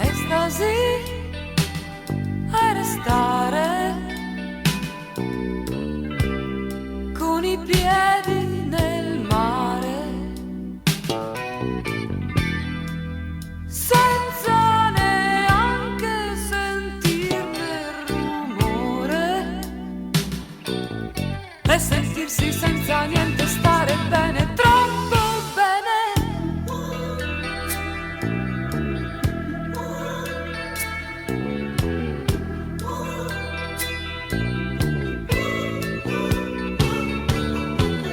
Estasi a restare con i piedi nel mare, senza neanche sentirne il rumore, e sentirsi senza niente stare bene, troppo bene.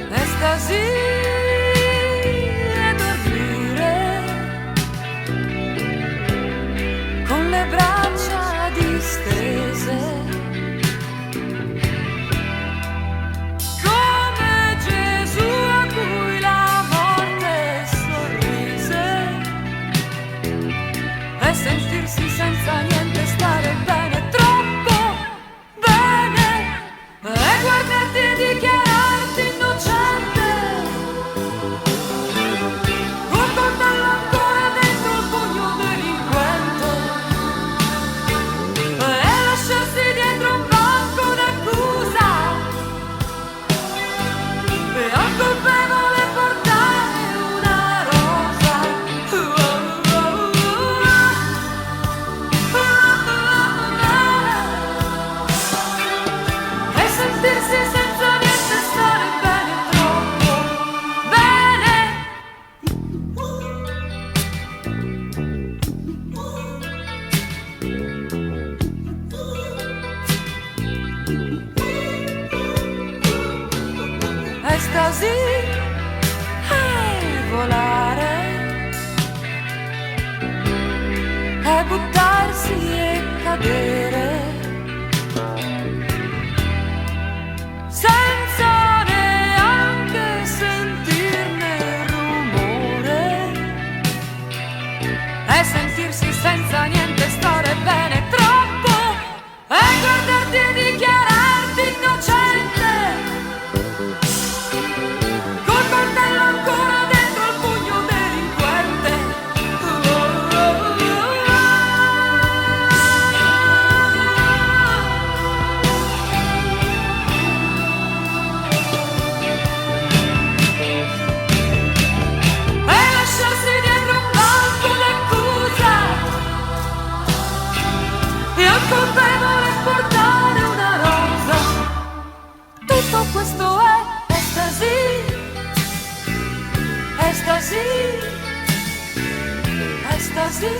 Estasi e dormire con le braccia distese, come Gesù a cui la morte sorrise, e sentirsi senza niente stare bene, troppo bene, e guardarti e dichiararti innocente, col coltello ancora dentro il pugno delinquente, e lasciarsi dietro un banco d'accusa, e al colpevole portare una rosa. E sentirsi senza niente stare bene, troppo bene. Estasi e volare, e buttarsi e cadere, senza neanche sentirne il rumore, e sentirsi senza niente stare bene, troppo, e guardarti e dichiararti innocente, col coltello ancora dentro il pugno delinquente. E lasciarsi dietro un banco d'accusa, e al colpevole portare una rosa. Tutto questo è estasi, estasi, estasi.